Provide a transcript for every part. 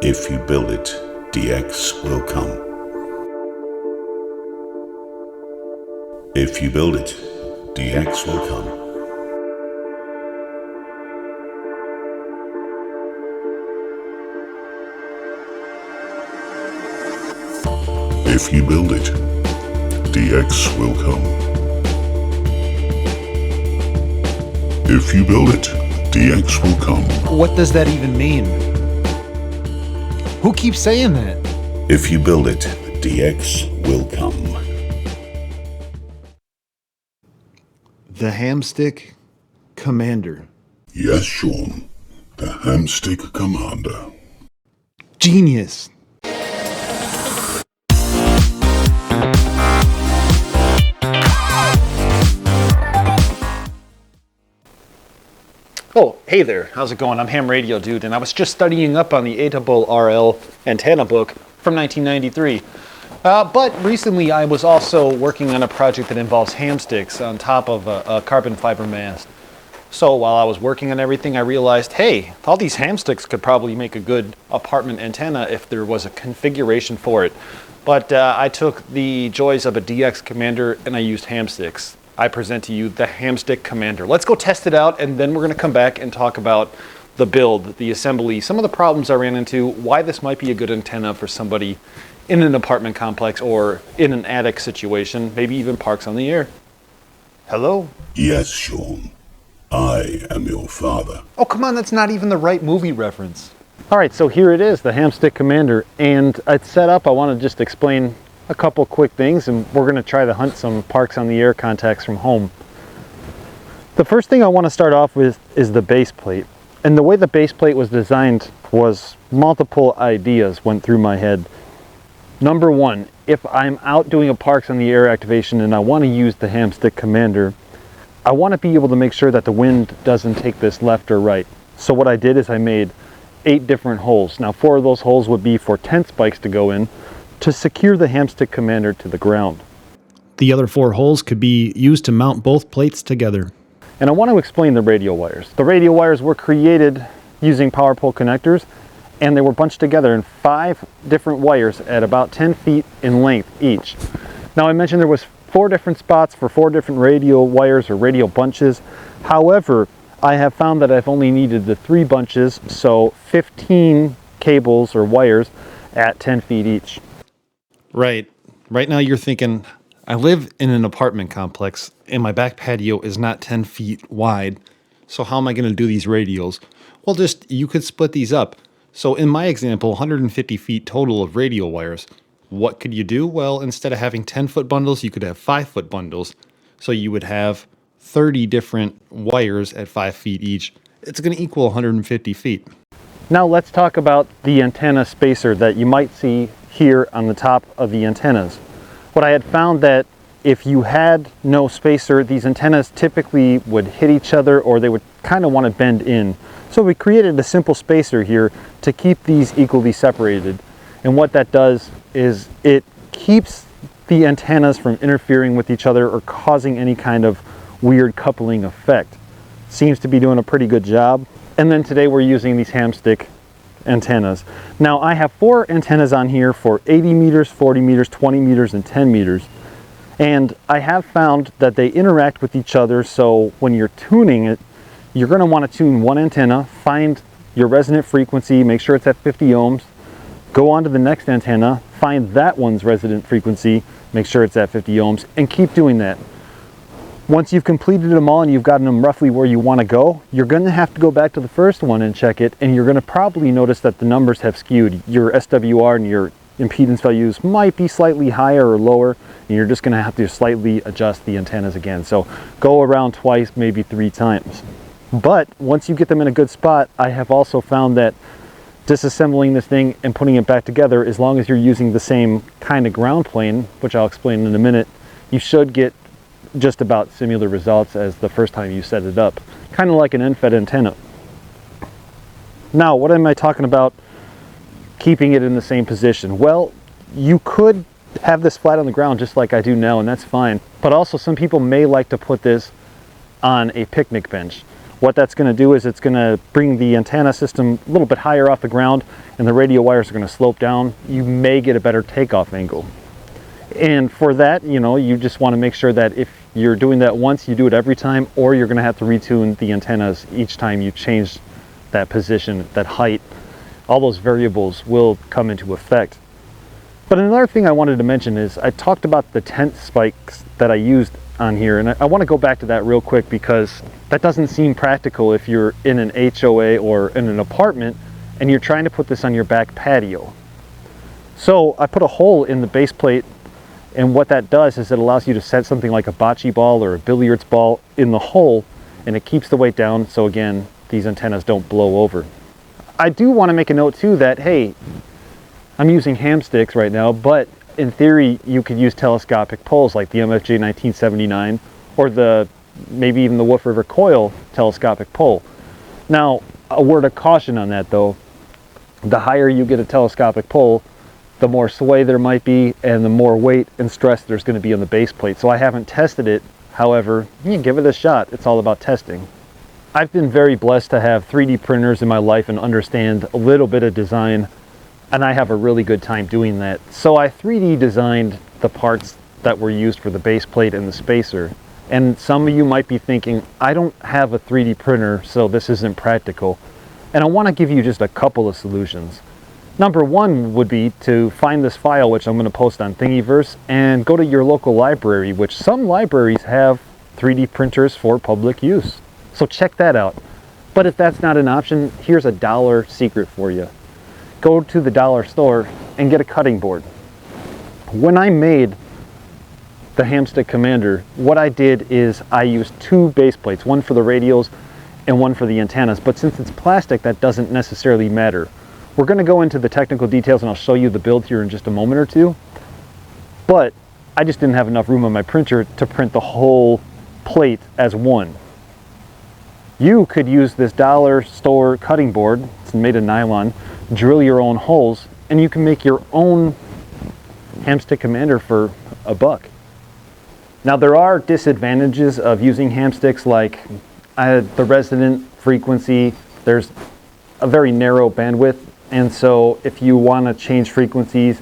If you build it, DX will come. If you build it, DX will come. If you build it, DX will come. If you build it, DX will come. What does that even mean? Who keeps saying that? If you build it, DX will come. The Hamstick Commander. Yes, Sean. The Hamstick Commander. Genius. Oh, hey there, how's it going? I'm Ham Radio Dude, and I was just studying up on the handicapable RL antenna book from 1993. But recently I was also working on a project that involves hamsticks on top of a carbon fiber mast. So while I was working on everything, I realized, hey, all these hamsticks could probably make a good apartment antenna if there was a configuration for it. But I took the joys of a DX Commander and I used hamsticks. I present to you the Hamstick Commander. Let's go test it out, and then we're going to come back and talk about the build, the assembly, some of the problems I ran into, why this might be a good antenna for somebody in an apartment complex or in an attic situation, maybe even parks on the air. Hello? Yes, Sean. I am your father. Oh, come on, that's not even the right movie reference. All right, so here it is, the Hamstick Commander, and it's set up. I want to just explain a couple quick things, and we're going to try to hunt some parks on the air contacts from home. The first thing I want to start off with is the base plate. And the way the base plate was designed was multiple ideas went through my head. Number one, if I'm out doing a parks on the air activation and I want to use the Hamstick Commander, I want to be able to make sure that the wind doesn't take this left or right. So what I did is I made 8 different holes. Now 4 of those holes would be for tent spikes to go in to secure the Hamstick Commander to the ground. The other 4 holes could be used to mount both plates together. And I want to explain the radial wires. The radial wires were created using power pole connectors, and they were bunched together in 5 different wires at about 10 feet in length each. Now I mentioned there was 4 different spots for 4 different radial wires or radial bunches. However, I have found that I've only needed the 3 bunches, so 15 cables or wires at 10 feet each. Right. Right now you're thinking, I live in an apartment complex and my back patio is not 10 feet wide. So how am I going to do these radials? Well, you could split these up. So in my example, 150 feet total of radial wires. What could you do? Well, instead of having 10-foot bundles, you could have 5-foot bundles. So you would have 30 different wires at 5 feet each. It's going to equal 150 feet. Now let's talk about the antenna spacer that you might see here on the top of the antennas. What I had found that if you had no spacer, these antennas typically would hit each other or they would kind of want to bend in. So we created a simple spacer here to keep these equally separated. And what that does is it keeps the antennas from interfering with each other or causing any kind of weird coupling effect. Seems to be doing a pretty good job. And then today we're using these hamstick antennas. Now I have 4 antennas on here for 80 meters, 40 meters, 20 meters, and 10 meters. And I have found that they interact with each other, so when you're tuning it, you're going to want to tune one antenna, find your resonant frequency, make sure it's at 50 ohms, go on to the next antenna, find that one's resonant frequency, make sure it's at 50 ohms, and keep doing that. Once you've completed them all and you've gotten them roughly where you want to go, you're going to have to go back to the first one and check it, and you're going to probably notice that the numbers have skewed. Your SWR and your impedance values might be slightly higher or lower, and you're just going to have to slightly adjust the antennas again. So go around twice, maybe 3 times. But once you get them in a good spot, I have also found that disassembling this thing and putting it back together, as long as you're using the same kind of ground plane, which I'll explain in a minute, you should get just about similar results as the first time you set it up. Kind of like an end-fed antenna. Now, what am I talking about keeping it in the same position? Well, you could have this flat on the ground just like I do now, and that's fine. But also some people may like to put this on a picnic bench. What that's going to do is it's going to bring the antenna system a little bit higher off the ground, and the radial wires are going to slope down. You may get a better takeoff angle. And for that, you know, you just want to make sure that if you're doing that once, you do it every time, or you're going to have to retune the antennas each time you change that position, that height. All those variables will come into effect. But another thing I wanted to mention is I talked about the tent spikes that I used on here, and I want to go back to that real quick because that doesn't seem practical if you're in an HOA or in an apartment and you're trying to put this on your back patio. So I put a hole in the base plate, and what that does is it allows you to set something like a bocce ball or a billiards ball in the hole, and it keeps the weight down, so again, these antennas don't blow over. I do want to make a note too that, hey, I'm using hamsticks right now, but in theory, you could use telescopic poles like the MFJ 1979 or maybe even the Wolf River Coil telescopic pole. Now, a word of caution on that though, the higher you get a telescopic pole, the more sway there might be and the more weight and stress there's going to be on the base plate. So I haven't tested it. However, you can give it a shot. It's all about testing. I've been very blessed to have 3D printers in my life and understand a little bit of design, and I have a really good time doing that. So I 3D designed the parts that were used for the base plate and the spacer. And some of you might be thinking, I don't have a 3D printer, so this isn't practical. And I want to give you just a couple of solutions. Number one would be to find this file, which I'm going to post on Thingiverse, and go to your local library, which some libraries have 3D printers for public use. So check that out. But if that's not an option, here's a dollar secret for you. Go to the dollar store and get a cutting board. When I made the Hamstick Commander, what I did is I used two base plates, one for the radials and one for the antennas. But since it's plastic, that doesn't necessarily matter. We're going to go into the technical details and I'll show you the build here in just a moment or two. But I just didn't have enough room on my printer to print the whole plate as one. You could use this dollar store cutting board, it's made of nylon, drill your own holes, and you can make your own Hamstick Commander for $1. Now there are disadvantages of using hamsticks, like the resonant frequency. There's a very narrow bandwidth, and so if you want to change frequencies,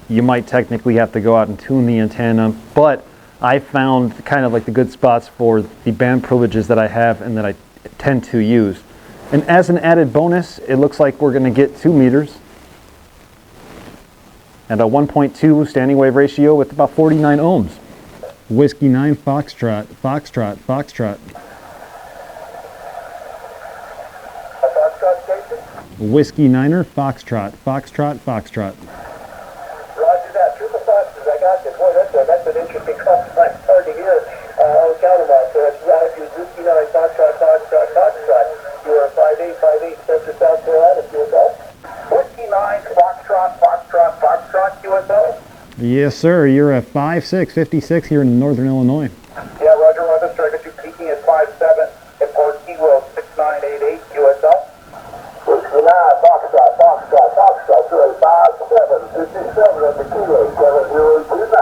you might technically have to go out and tune the antenna. But I found kind of like the good spots for the band privileges that I have and that I tend to use. And as an added bonus, it looks like we're going to get 2 meters and a 1.2 standing wave ratio with about 49 ohms. Whiskey 9 Foxtrot, Foxtrot, Foxtrot. Whiskey 9er Foxtrot, Foxtrot, Foxtrot. Roger that. Triple Foxes, I got you. Boy, that's an interesting complex. It's hard to hear on count them out. So it's Whiskey 9 Foxtrot, Foxtrot, Foxtrot. You're 5858 Central South Carolina, QSL. Whiskey 9 Foxtrot, Foxtrot, Foxtrot, QSL. Yes, sir. You're at 5656 here in Northern Illinois. Yeah, Roger, Roger. Striker 2 peaking at 57 at Port Kilo 6988 QSL. Whiskey 9 Foxtrot, Foxtrot, Foxtrot, 5757 at the Kilo 7029.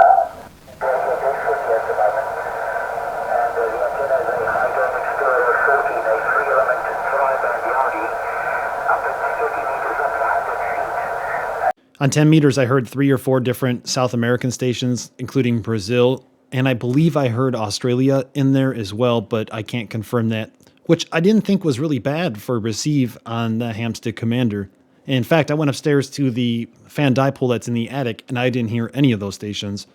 On 10 meters, I heard 3 or 4 different South American stations, including Brazil, and I believe I heard Australia in there as well, but I can't confirm that, which I didn't think was really bad for receive on the Hamstick Commander. In fact, I went upstairs to the fan dipole that's in the attic, and I didn't hear any of those stations.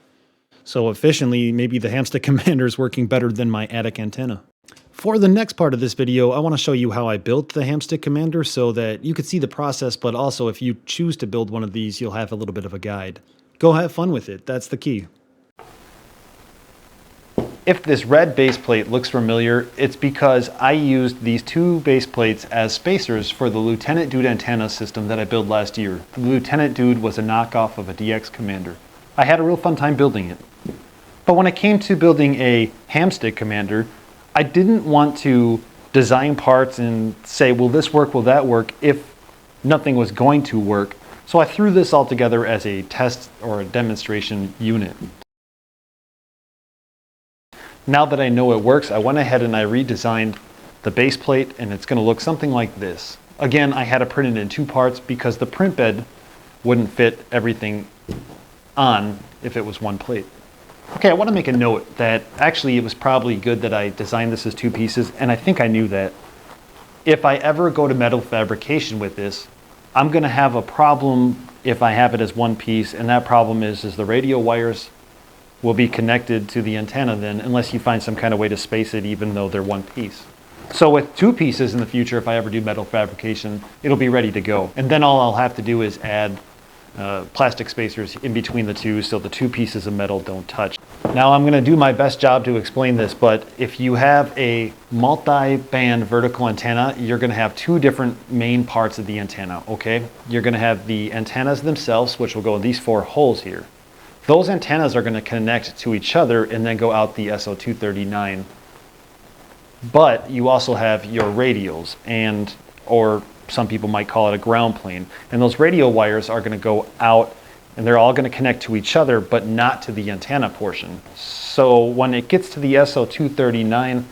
So efficiently, maybe the Hamstick Commander is working better than my attic antenna. For the next part of this video, I want to show you how I built the Hamstick Commander so that you could see the process, but also if you choose to build one of these, you'll have a little bit of a guide. Go have fun with it, that's the key. If this red base plate looks familiar, it's because I used these 2 base plates as spacers for the Lieutenant Dude antenna system that I built last year. The Lieutenant Dude was a knockoff of a DX Commander. I had a real fun time building it. But when it came to building a Hamstick Commander, I didn't want to design parts and say, will this work, will that work, if nothing was going to work. So I threw this all together as a test or a demonstration unit. Now that I know it works, I went ahead and I redesigned the base plate, and it's going to look something like this. Again, I had to print it in 2 parts because the print bed wouldn't fit everything on if it was 1 plate. Okay, I want to make a note that actually it was probably good that I designed this as 2 pieces, and I think I knew that. If I ever go to metal fabrication with this, I'm going to have a problem if I have it as 1 piece, and that problem is the radio wires will be connected to the antenna then, unless you find some kind of way to space it even though they're 1 piece. So with 2 pieces in the future, if I ever do metal fabrication, it'll be ready to go. And then all I'll have to do is add plastic spacers in between the 2 so the 2 pieces of metal don't touch. Now I'm going to do my best job to explain this, but if you have a multi-band vertical antenna, you're going to have 2 different main parts of the antenna, okay? You're going to have the antennas themselves, which will go in these 4 holes here. Those antennas are going to connect to each other and then go out the SO239. But you also have your radials, or some people might call it a ground plane. And those radio wires are going to go out and they're all going to connect to each other, but not to the antenna portion. So when it gets to the SO239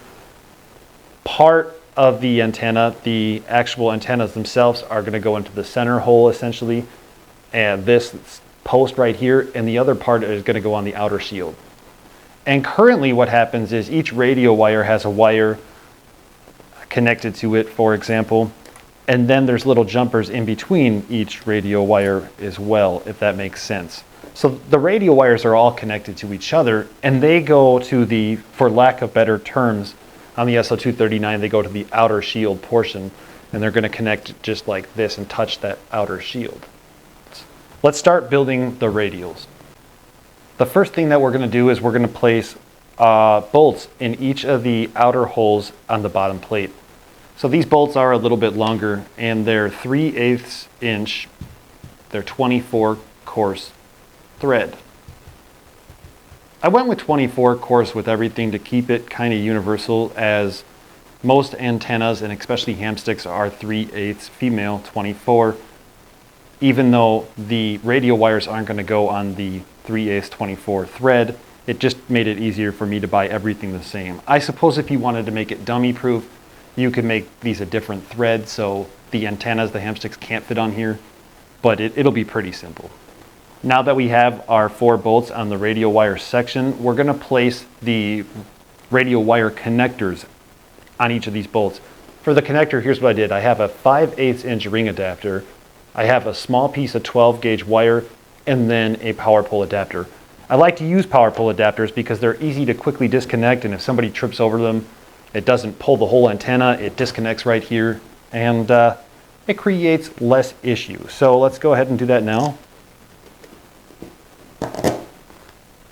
part of the antenna, the actual antennas themselves are going to go into the center hole essentially, and this post right here, and the other part is going to go on the outer shield. And currently what happens is each radio wire has a wire connected to it, for example, and then there's little jumpers in between each radio wire as well, if that makes sense. So the radio wires are all connected to each other, and they go to the, for lack of better terms, on the SO239, they go to the outer shield portion, and they're going to connect just like this and touch that outer shield. Let's start building the radials. The first thing that we're going to do is we're going to place bolts in each of the outer holes on the bottom plate. So these bolts are a little bit longer, and they're 3/8 inch. They're 24 course thread. I went with 24 course with everything to keep it kind of universal, as most antennas, and especially hamsticks, are 3/8 female 24, even though the radio wires aren't going to go on the 3/8 24 thread. It just made it easier for me to buy everything the same. I suppose if you wanted to make it dummy proof, you could make these a different thread so the antennas, the hamsticks, can't fit on here, but it'll be pretty simple. Now that we have our 4 bolts on the radio wire section, we're going to place the radio wire connectors on each of these bolts. For the connector, here's what I did. I have a 5/8 inch ring adapter. I have a small piece of 12 gauge wire, and then a power pole adapter. I like to use power pole adapters because they're easy to quickly disconnect, and if somebody trips over them, it doesn't pull the whole antenna, it disconnects right here, and it creates less issues. So let's go ahead and do that now.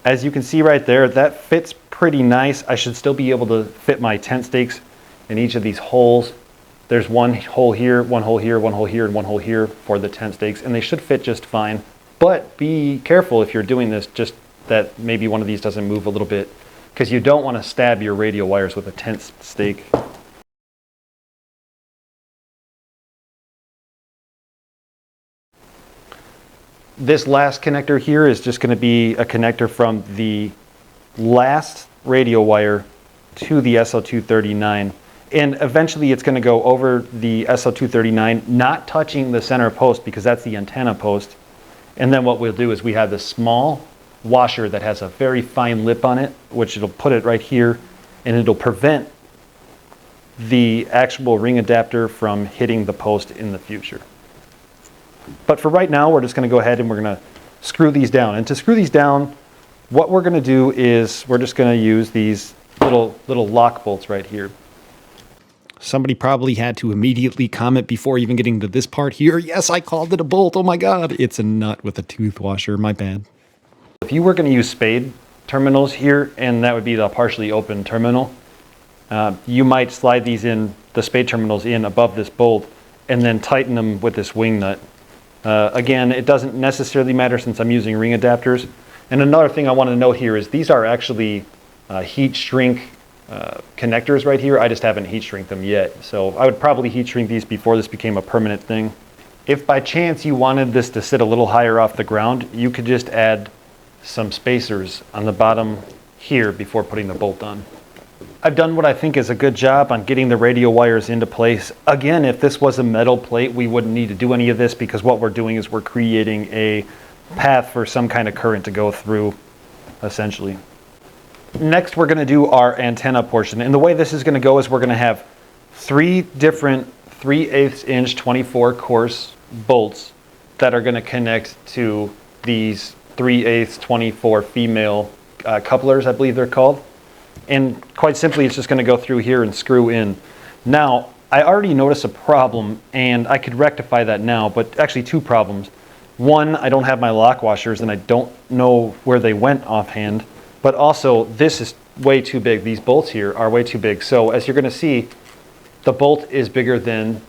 As you can see right there, that fits pretty nice. I should still be able to fit my tent stakes in each of these holes. There's 1 hole here, 1 hole here, 1 hole here, and 1 hole here for the tent stakes, and they should fit just fine. But be careful if you're doing this, just that maybe one of these doesn't move a little bit, because you don't want to stab your radio wires with a tent stake. This last connector here is just going to be a connector from the last radio wire to the SO239. And eventually it's going to go over the SO239, not touching the center post because that's the antenna post. And then what we'll do is we have this small washer that has a very fine lip on it, which it'll put it right here, and it'll prevent the actual ring adapter from hitting the post in the future. But for right now, we're just going to go ahead and we're going to screw these down. And to screw these down, what we're going to do is we're just going to use these little lock bolts right here. Somebody probably had to immediately comment before even getting to this part here. Yes, I called it a bolt. Oh my God. It's a nut with a tooth washer. My bad. If you were going to use spade terminals here, and that would be the partially open terminal, you might slide these in, the spade terminals in above this bolt, and then tighten them with this wing nut. Again, it doesn't necessarily matter since I'm using ring adapters. And another thing I want to note here is these are actually heat shrink connectors right here. I just haven't heat shrink them yet. So I would probably heat shrink these before this became a permanent thing. If by chance you wanted this to sit a little higher off the ground, you could just add some spacers on the bottom here before putting the bolt on. I've done what I think is a good job on getting the radial wires into place. Again, if this was a metal plate, we wouldn't need to do any of this because what we're doing is we're creating a path for some kind of current to go through, essentially. Next, we're going to do our antenna portion. And the way this is going to go is we're going to have 3 different 3/8 inch 24 course bolts that are going to connect to these 3/8 24 female couplers, I believe they're called. And quite simply, it's just going to go through here and screw in. Now, I already noticed a problem, and I could rectify that now, but actually 2 problems. One, I don't have my lock washers, and I don't know where they went offhand. But also, this is way too big. These bolts here are way too big. So as you're going to see, the bolt is bigger than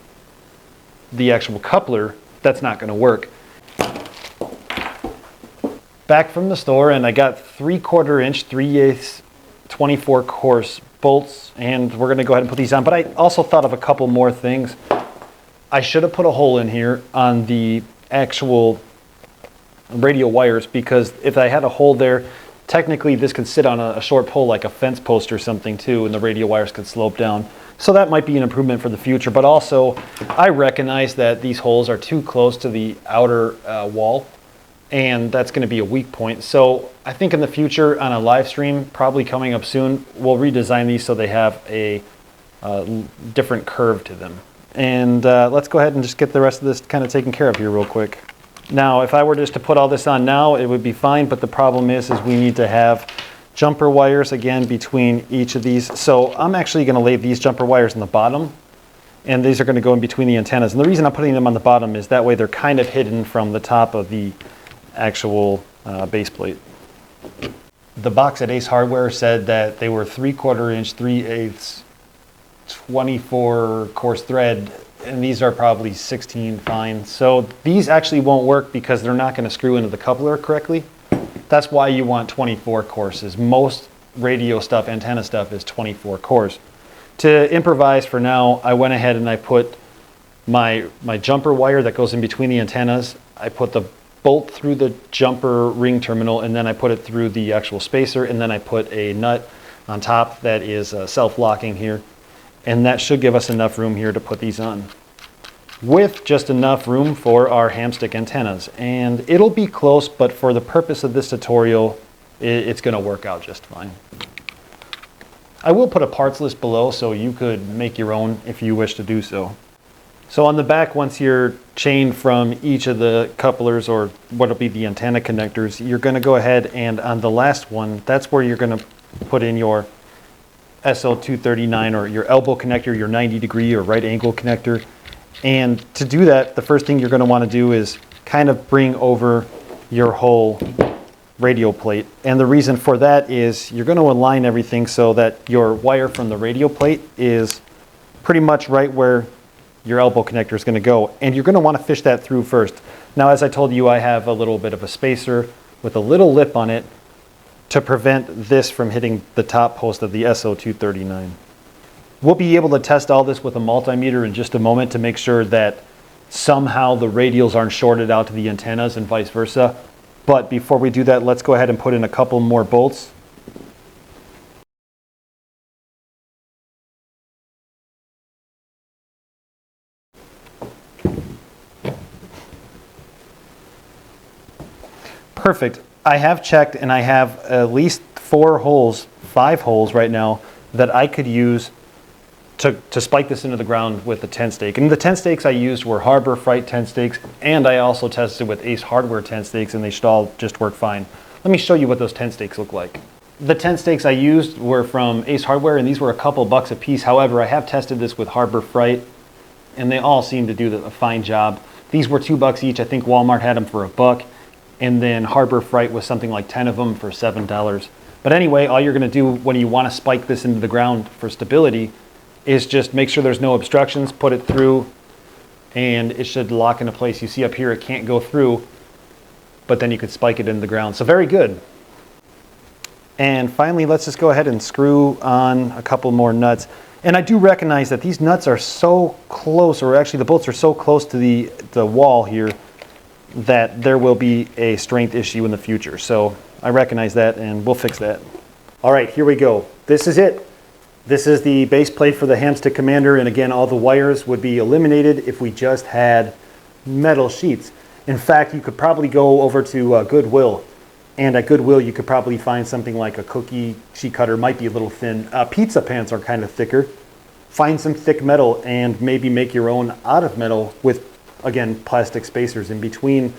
the actual coupler. That's not going to work. Back from the store, and I got 3/4 inch 3/8 24 course bolts, and we're going to go ahead and put these on. But I also thought of a couple more things. I should have put a hole in here on the actual radial wires, because if I had a hole there, technically this could sit on a short pole like a fence post or something too, and the radial wires could slope down. So that might be an improvement for the future. But also, I recognize that these holes are too close to the outer wall, and that's going to be a weak point. So I think in the future on a live stream, probably coming up soon, we'll redesign these so they have a different curve to them. And let's go ahead and just get the rest of this kind of taken care of here real quick. Now, if I were just to put all this on now, it would be fine, but the problem is we need to have jumper wires again between each of these. So I'm actually going to lay these jumper wires in the bottom, and these are going to go in between the antennas. And the reason I'm putting them on the bottom is that way they're kind of hidden from the top of the actual base plate. The box at Ace Hardware said that they were 3/4 inch 3/8 24 course thread, and these are probably 16 fine. So these actually won't work because they're not going to screw into the coupler correctly. That's why you want 24 courses. Most radio stuff, antenna stuff, is 24 course. To improvise for now, I went ahead and I put my jumper wire that goes in between the antennas. I put the bolt through the jumper ring terminal, and then I put it through the actual spacer, and then I put a nut on top that is self-locking here. And that should give us enough room here to put these on, with just enough room for our hamstick antennas. And it'll be close, but for the purpose of this tutorial, it's going to work out just fine. I will put a parts list below so you could make your own if you wish to do so. So on the back, once you're chained from each of the couplers, or what'll be the antenna connectors, you're going to go ahead and on the last one, that's where you're going to put in your SL239 or your elbow connector, your 90-degree or right angle connector. And to do that, the first thing you're going to want to do is kind of bring over your whole radial plate. And the reason for that is you're going to align everything so that your wire from the radial plate is pretty much right where your elbow connector is going to go. And you're going to want to fish that through first. Now, as I told you, I have a little bit of a spacer with a little lip on it to prevent this from hitting the top post of the SO239. We'll be able to test all this with a multimeter in just a moment to make sure that somehow the radials aren't shorted out to the antennas and vice versa. But before we do that, let's go ahead and put in a couple more bolts. Perfect. I have checked, and I have at least 5 holes right now that I could use to spike this into the ground with the tent stake. And the tent stakes I used were Harbor Freight tent stakes, and I also tested with Ace Hardware tent stakes, and they should all just work fine. Let me show you what those tent stakes look like. The tent stakes I used were from Ace Hardware, and these were a couple bucks a piece. However, I have tested this with Harbor Freight, and they all seem to do a fine job. These were $2 each. I think Walmart had them for $1. And then Harbor Freight was something like 10 of them for $7. But anyway, all you're going to do when you want to spike this into the ground for stability is just make sure there's no obstructions, put it through, and it should lock into place. You see up here it can't go through, but then you could spike it into the ground. So very good. And finally, let's just go ahead and screw on a couple more nuts. And I do recognize that these nuts are so close, or actually the bolts are so close to the wall here, that there will be a strength issue in the future. So I recognize that, and we'll fix that. All right, here we go. This is it. This is the base plate for the Hamstick Commander, and again, all the wires would be eliminated if we just had metal sheets. In fact, you could probably go over to Goodwill, and at Goodwill you could probably find something like a cookie sheet cutter, might be a little thin. Pizza pans are kind of thicker. Find some thick metal and maybe make your own out of metal with, again, plastic spacers in between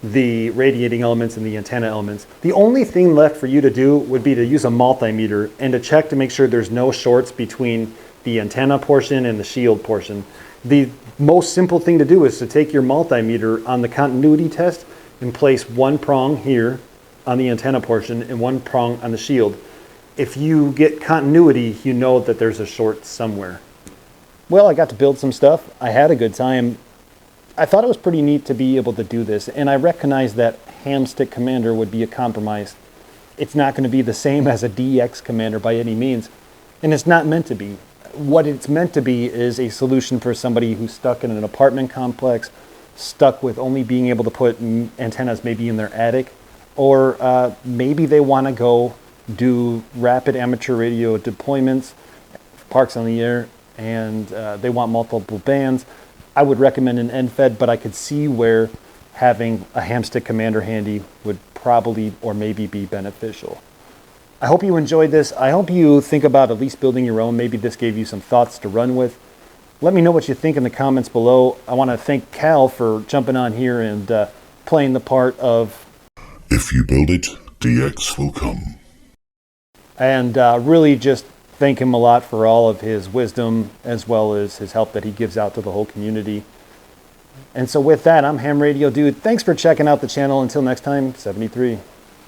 the radiating elements and the antenna elements. The only thing left for you to do would be to use a multimeter and to check to make sure there's no shorts between the antenna portion and the shield portion. The most simple thing to do is to take your multimeter on the continuity test and place one prong here on the antenna portion and one prong on the shield. If you get continuity, you know that there's a short somewhere. Well, I got to build some stuff. I had a good time. I thought it was pretty neat to be able to do this, and I recognize that Hamstick Commander would be a compromise. It's not going to be the same as a DX Commander by any means, and it's not meant to be. What it's meant to be is a solution for somebody who's stuck in an apartment complex, stuck with only being able to put antennas maybe in their attic, or maybe they want to go do rapid amateur radio deployments, parks on the air, and they want multiple bands. I would recommend an end fed, but I could see where having a Hamstick Commander handy would probably or maybe be beneficial. I hope you enjoyed this. I hope you think about at least building your own. Maybe this gave you some thoughts to run with. Let me know what you think in the comments below. I want to thank Cal for jumping on here and playing the part of If you build it, DX will come. And really just thank him a lot for all of his wisdom as well as his help that he gives out to the whole community. And so with that, I'm Ham Radio Dude. Thanks for checking out the channel. Until next time, 73.